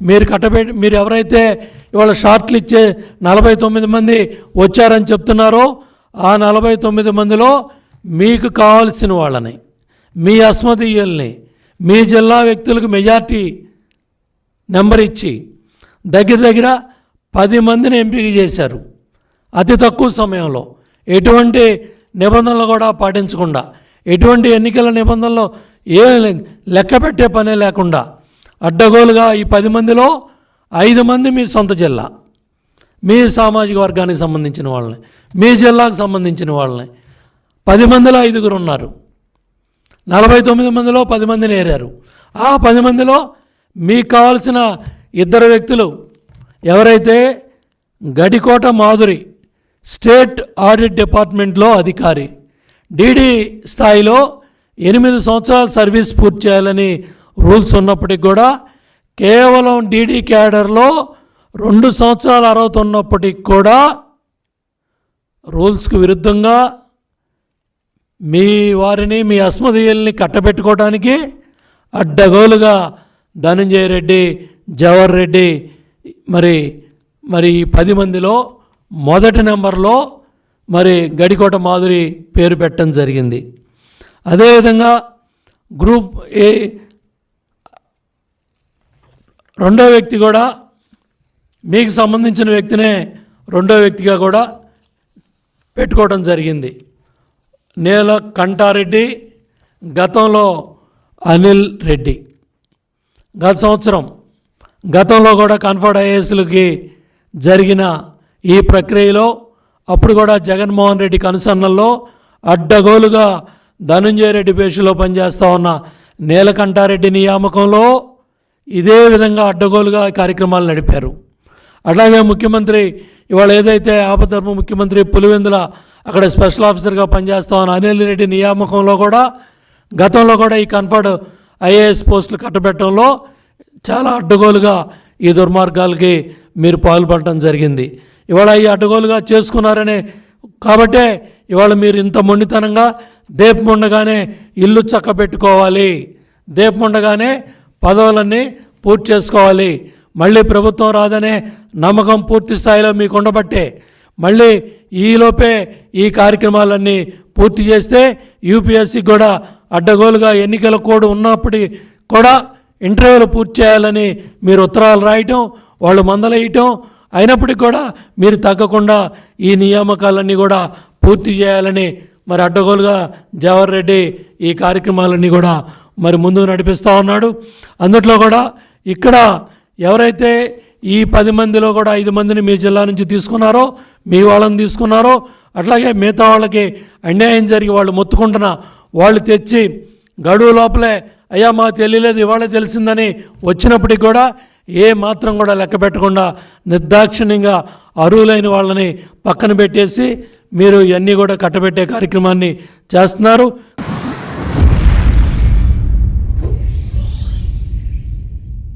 మీరు ఎవరైతే ఇవాళ షార్ట్లు ఇచ్చే 49 మంది వచ్చారని చెప్తున్నారో ఆ 49 మందిలో మీకు కావాల్సిన వాళ్ళని, మీ అస్మదీయుల్ని, మీ జిల్లా వ్యక్తులకు మెజార్టీ నెంబర్ ఇచ్చి దగ్గర 10 మందిని ఎంపిక చేశారు. అతి తక్కువ సమయంలో, ఎటువంటి నిబంధనలు కూడా పాటించకుండా, ఎటువంటి ఎన్నికల నిబంధనలు ఏ లెక్క పెట్టే పనే లేకుండా అడ్డగోలుగా ఈ 10 మందిలో 5 మంది మీ సొంత జిల్లా, మీ సామాజిక వర్గానికి సంబంధించిన వాళ్ళని, మీ జిల్లాకు సంబంధించిన వాళ్ళని 10 మందిలో 5 ఉన్నారు. 49 మందిలో 10 మందిని ఏరారు. ఆ 10 మందిలో మీకు కావాల్సిన 2 వ్యక్తులు ఎవరైతే గడికోట మాధురి స్టేట్ ఆడిట్ డిపార్ట్మెంట్లో అధికారి, డీడీ స్థాయిలో 8 సంవత్సరాల సర్వీస్ పూర్తి చేయాలని రూల్స్ ఉన్నప్పటికి కూడా కేవలం డీడీ క్యాడర్లో 2 సంవత్సరాల అర్హత ఉన్నప్పటికి కూడా రూల్స్కు విరుద్ధంగా మీ వారిని, మీ అస్మదీయుల్ని కట్టబెట్టుకోవడానికి అడ్డగోలుగా ధనంజయ రెడ్డి, జవహర్ రెడ్డి మరి ఈ 10 మందిలో మొదటి నెంబర్లో గడికోట మాధురి పేరు పెట్టడం జరిగింది. అదేవిధంగా గ్రూప్ ఏ రెండో వ్యక్తి కూడా మీకు సంబంధించిన వ్యక్తినే రెండో వ్యక్తిగా కూడా పెట్టుకోవడం జరిగింది. నేల కంటారెడ్డి, గతంలో అనిల్ రెడ్డి. గతంలో కూడా కన్ఫర్డ్ ఐఏఎస్లకి జరిగిన ఈ ప్రక్రియలో అప్పుడు కూడా జగన్మోహన్ రెడ్డి కనుసన్నల్లో అడ్డగోలుగా ధనంజయ రెడ్డి పేషలో పనిచేస్తూ ఉన్న నీలకంఠారెడ్డి నియామకంలో ఇదే విధంగా అడ్డగోలుగా కార్యక్రమాలు నడిపారు. అట్లాగే ముఖ్యమంత్రి ఇవాళ ఏదైతే ఆపధర్మ ముఖ్యమంత్రి పులివెందుల అక్కడ స్పెషల్ ఆఫీసర్గా పనిచేస్తా ఉన్న అనిల్ రెడ్డి నియామకంలో కూడా గతంలో కూడా ఈ కన్ఫర్డ్ ఐఏఎస్ పోస్టులు కట్టబెట్టడంలో చాలా అడ్డగోలుగా ఈ దుర్మార్గాలకి మీరు పాల్పడటం జరిగింది. ఇవాళ ఈ అడ్డగోలుగా చేసుకున్నారనే కాబట్టే ఇవాళ మీరు ఇంత మొండితనంగా దీపముండగానే ఇల్లు చక్కబెట్టుకోవాలి, దీపముండగానే పదవులన్నీ పూర్తి చేసుకోవాలి, మళ్ళీ ప్రభుత్వం రాదనే నమ్మకం పూర్తి స్థాయిలో మీకు ఉండబట్టే మళ్ళీ ఈలోపే ఈ కార్యక్రమాలన్నీ పూర్తి చేస్తే యూపీఎస్సీకి కూడా అడ్డగోలుగా ఎన్నికల కోడ్ ఉన్నప్పటికీ కూడా ఇంటర్వ్యూలు పూర్తి చేయాలని మీరు ఉత్తరాలు రాయటం, వాళ్ళు మందలేయటం, అయినప్పటికీ కూడా మీరు తగ్గకుండా ఈ నియామకాలన్నీ కూడా పూర్తి చేయాలని అడ్డగోలుగా జవహర్ రెడ్డి ఈ కార్యక్రమాలన్నీ కూడా ముందుకు నడిపిస్తూ ఉన్నాడు. అందుట్లో కూడా ఇక్కడ ఎవరైతే ఈ 10 మందిలో కూడా 5 మందిని మీ జిల్లా నుంచి తీసుకున్నారో, మీ వాళ్ళని తీసుకున్నారో, అట్లాగే మిగతా వాళ్ళకి అన్యాయం జరిగి వాళ్ళు మొత్తుకుంటున్న వాళ్ళు తెచ్చి గడువు లోపలే అయ్యా మాకు తెలియలేదు ఇవాళ తెలిసిందని వచ్చినప్పటికి కూడా ఏ మాత్రం కూడా లెక్క పెట్టకుండా నిర్దాక్షిణ్యంగా అర్హులైన వాళ్ళని పక్కన పెట్టేసి మీరు ఇవన్నీ కూడా కట్టబెట్టే కార్యక్రమాన్ని చేస్తున్నారు.